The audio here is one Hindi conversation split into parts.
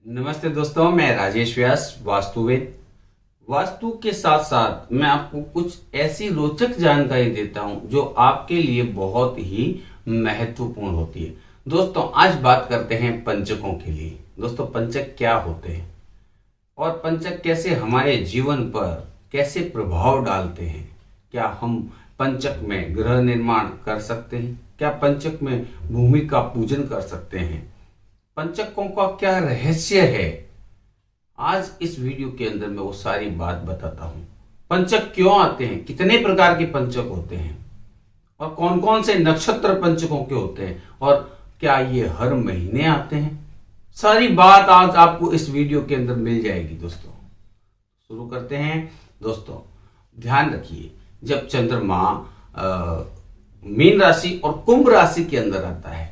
नमस्ते दोस्तों, मैं राजेश व्यास वास्तुविद। वास्तु के साथ साथ मैं आपको कुछ ऐसी रोचक जानकारी देता हूं जो आपके लिए बहुत ही महत्वपूर्ण होती है। दोस्तों, आज बात करते हैं पंचकों के लिए। दोस्तों, पंचक क्या होते हैं और पंचक कैसे हमारे जीवन पर कैसे प्रभाव डालते हैं? क्या हम पंचक में गृह निर्माण कर सकते हैं? क्या पंचक में भूमि का पूजन कर सकते हैं? पंचकों का क्या रहस्य है? आज इस वीडियो के अंदर मैं वो सारी बात बताता हूं। पंचक क्यों आते हैं, कितने प्रकार के पंचक होते हैं और कौन कौन से नक्षत्र पंचकों के होते हैं और क्या ये हर महीने आते हैं? सारी बात आज आपको इस वीडियो के अंदर मिल जाएगी। दोस्तों, शुरू करते हैं। दोस्तों, ध्यान रखिए, जब चंद्रमा मीन राशि और कुंभ राशि के अंदर आता है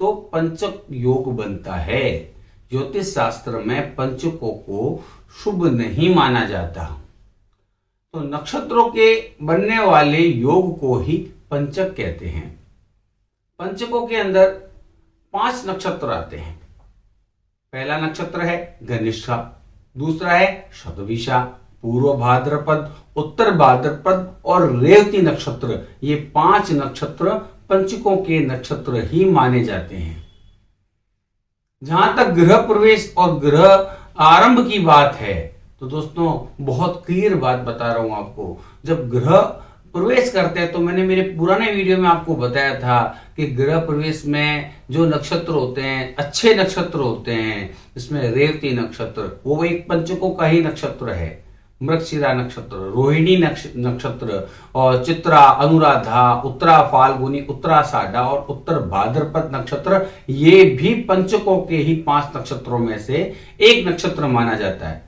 तो पंचक योग बनता है। ज्योतिष शास्त्र में पंचकों को शुभ नहीं माना जाता, तो नक्षत्रों के बनने वाले योग को ही पंचक कहते हैं। पंचकों के अंदर 5 नक्षत्र आते हैं। पहला नक्षत्र है धनिष्ठा, दूसरा है शतभिषा, पूर्व भाद्रपद, उत्तर भाद्रपद और रेवती नक्षत्र। ये 5 नक्षत्र पंचकों के नक्षत्र ही माने जाते हैं। जहां तक गृह प्रवेश और गृह आरंभ की बात है तो दोस्तों, बहुत क्लियर बात बता रहा हूं आपको। जब गृह प्रवेश करते हैं तो मैंने मेरे पुराने वीडियो में आपको बताया था कि गृह प्रवेश में जो नक्षत्र होते हैं, अच्छे नक्षत्र होते हैं, इसमें रेवती नक्षत्र वो एक पंचकों का ही नक्षत्र है। मृगशिरा नक्षत्र, रोहिणी नक्षत्र और चित्रा, अनुराधा, उत्तरा फाल्गुनी, उत्तराषाढ़ा और उत्तर भाद्रपद नक्षत्र, ये भी पंचकों के ही 5 नक्षत्रों में से एक नक्षत्र माना जाता है।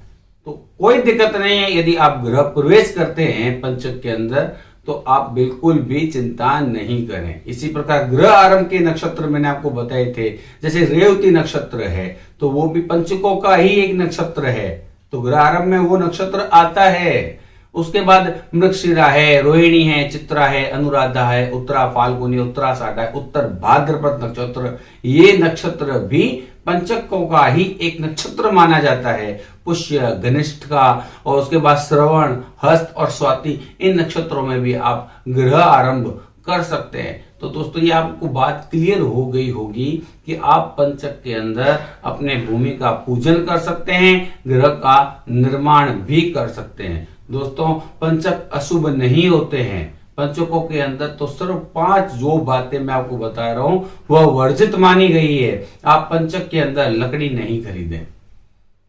तो कोई दिक्कत नहीं है, यदि आप गृह प्रवेश करते हैं पंचक के अंदर तो आप बिल्कुल भी चिंता नहीं करें। इसी प्रकार गृह आरंभ के नक्षत्र मैंने आपको बताए थे, जैसे रेवती नक्षत्र है तो वो भी पंचकों का ही एक नक्षत्र है, तो गृह आरंभ में वो नक्षत्र आता है। उसके बाद मृगशिरा है, रोहिणी है, चित्रा है, अनुराधा है, उत्तरा फाल्गुनी, उत्तराषाढ़ा है, उत्तर भाद्रपद नक्षत्र, ये नक्षत्र भी पंचकों का ही एक नक्षत्र माना जाता है। पुष्य, घनिष्ठ का और उसके बाद श्रवण, हस्त और स्वाति, इन नक्षत्रों में भी आप गृह आरंभ कर सकते हैं। तो दोस्तों, ये आपको बात क्लियर हो गई होगी कि आप पंचक के अंदर अपने भूमि का पूजन कर सकते हैं, गृह का निर्माण भी कर सकते हैं। दोस्तों, पंचक अशुभ नहीं होते हैं। पंचकों के अंदर तो सिर्फ 5 जो बातें मैं आपको बता रहा हूं वह वर्जित मानी गई है। आप पंचक के अंदर लकड़ी नहीं खरीदें।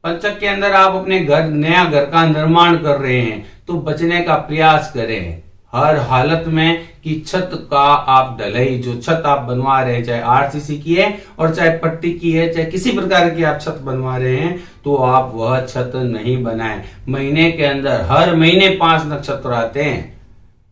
पंचक के अंदर आप अपने नया घर का निर्माण कर रहे हैं तो बचने का प्रयास करें हर हालत में कि छत का आप ढलाई, जो छत आप बनवा रहे हैं, चाहे आरसीसी की है और चाहे पट्टी की है, चाहे किसी प्रकार की आप छत बनवा रहे हैं, तो आप वह छत नहीं बनाएं। महीने के अंदर हर महीने 5 नक्षत्र आते हैं।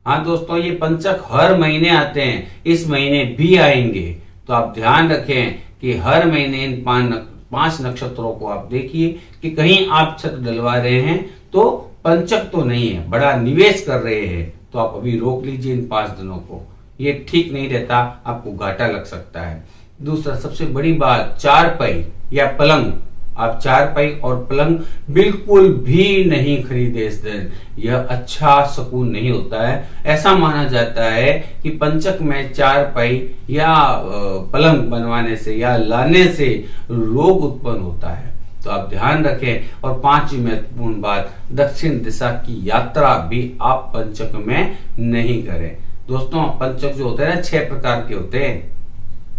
हाँ दोस्तों, ये पंचक हर महीने आते हैं, इस महीने भी आएंगे। तो आप ध्यान रखें कि हर महीने इन 5 नक्षत्रों को आप देखिए कि कहीं आप छत डलवा रहे हैं तो पंचक तो नहीं है, बड़ा निवेश कर रहे हैं, तो आप अभी रोक लीजिए इन 5 दिनों को। ये ठीक नहीं रहता, आपको घाटा लग सकता है। दूसरा, सबसे बड़ी बात, चारपाई या पलंग, आप चारपाई और पलंग बिल्कुल भी नहीं खरीदे इस दिन। यह अच्छा शकुन नहीं होता है। ऐसा माना जाता है कि पंचक में चारपाई या पलंग बनवाने से या लाने से रोग उत्पन्न होता है, तो आप ध्यान रखें। और 5वीं महत्वपूर्ण बात, दक्षिण दिशा की यात्रा भी आप पंचक में नहीं करें। दोस्तों, पंचक जो होते हैं ना 6 प्रकार के होते हैं।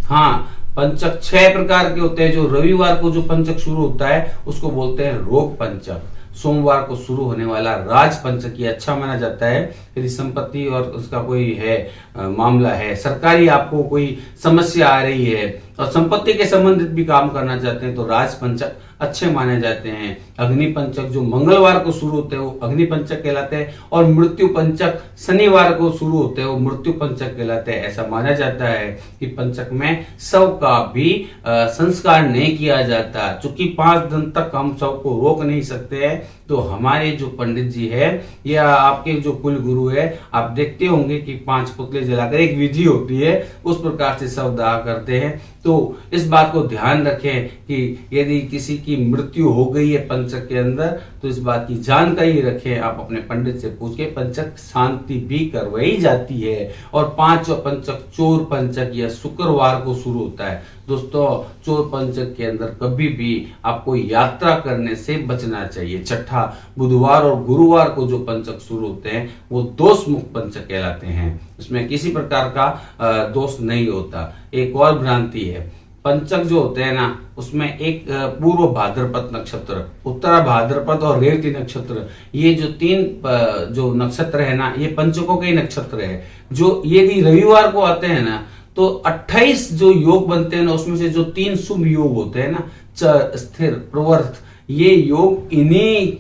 हाँ, पंचक 6 प्रकार के होते हैं। जो रविवार को जो पंचक शुरू होता है उसको बोलते हैं रोग पंचक। सोमवार को शुरू होने वाला राज पंचक ये अच्छा माना जाता है। यदि संपत्ति और उसका कोई है मामला है, सरकारी आपको कोई समस्या आ रही है और संपत्ति के संबंधित भी काम करना चाहते हैं तो राज पंचक अच्छे माने जाते हैं। अग्नि पंचक जो मंगलवार को शुरू होते हैं वो अग्नि पंचक कहलाते हैं और मृत्यु पंचक शनिवार को शुरू होते हैं वो मृत्यु पंचक कहलाते हैं। ऐसा माना जाता है कि पंचक में शव का भी संस्कार नहीं किया जाता। चूंकि 5 दिन तक हम शव को रोक नहीं सकते हैं, तो हमारे जो पंडित जी है या आपके जो कुल गुरु है, आप देखते होंगे कि 5 पुतले जलाकर एक विधि होती है, उस प्रकार से शव दाह करते हैं। तो इस बात को ध्यान रखें कि यदि किसी की मृत्यु हो गई है पंचक के अंदर तो इस बात की जानकारी रखें। आप अपने पंडित से पूछ के पंचक शांति भी करवाई जाती है। और 5वां पंचक चोर पंचक या शुक्रवार को शुरू होता है। दोस्तों चोर पंचक के अंदर कभी भी आपको यात्रा करने से बचना चाहिए। छठा बुधवार और गुरुवार को जो पंचक शुरू होते हैं वो दोष मुक्त पंचक कहलाते हैं। इसमें किसी प्रकार का दोष नहीं होता। एक और भ्रांति है, पंचक जो होते हैं ना उसमें एक पूर्व भाद्रपद नक्षत्र, उत्तरा भाद्रपद और रेवती नक्षत्र, ये जो 3 जो नक्षत्र है ना ये पंचकों के ही नक्षत्र है। जो यदि रविवार को आते हैं ना तो 28 जो योग बनते हैं ना उसमें से जो 3 शुभ योग होते हैं ना, चर स्थिर प्रवर्त, ये योग इन्हीं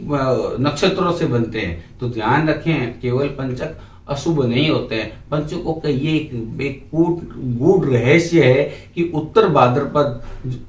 नक्षत्रों से बनते हैं। तो ध्यान रखें केवल पंचक अशुभ नहीं होते हैं। पंचकों का ये एक गूढ़ रहस्य है कि उत्तर भाद्रपद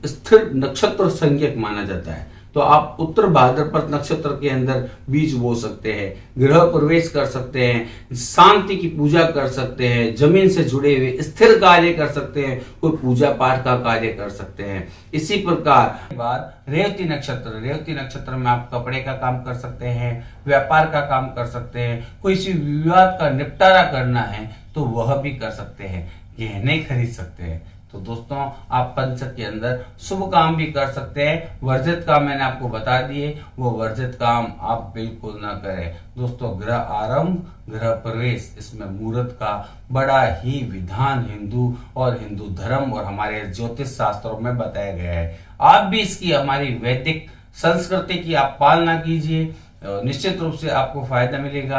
स्थिर नक्षत्र संज्ञक माना जाता है। तो आप उत्तर भाद्रपद नक्षत्र के अंदर बीज बो सकते हैं, गृह प्रवेश कर सकते हैं, शांति की पूजा कर सकते हैं, जमीन से जुड़े हुए स्थिर कार्य कर सकते हैं, कोई पूजा पाठ का कार्य कर सकते हैं। इसी प्रकार बाद रेवती नक्षत्र में आप कपड़े का काम कर सकते हैं, व्यापार का काम कर सकते हैं, कोई सी विवाद का निपटारा करना है तो वह भी कर सकते हैं, गहने खरीद सकते हैं। तो दोस्तों आप पंचक के अंदर शुभ काम भी कर सकते हैं। वर्जित काम मैंने आपको बता दिए, वो वर्जित काम आप बिल्कुल ना करें। दोस्तों गृह आरंभ, गृह प्रवेश, इसमें मुहूर्त का बड़ा ही विधान हिंदू धर्म और हमारे ज्योतिष शास्त्रों में बताया गया है। आप भी इसकी हमारी वैदिक संस्कृति की आप पालना कीजिए, निश्चित रूप से आपको फायदा मिलेगा।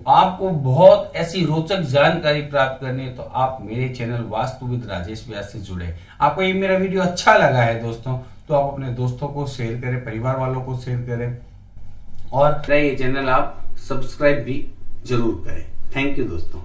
आपको बहुत ऐसी रोचक जानकारी प्राप्त करनी है तो आप मेरे चैनल वास्तुविद राजेश व्यास से जुड़े। आपको ये मेरा वीडियो अच्छा लगा है दोस्तों तो आप अपने दोस्तों को शेयर करें, परिवार वालों को शेयर करें और ये चैनल आप सब्सक्राइब भी जरूर करें। थैंक यू दोस्तों।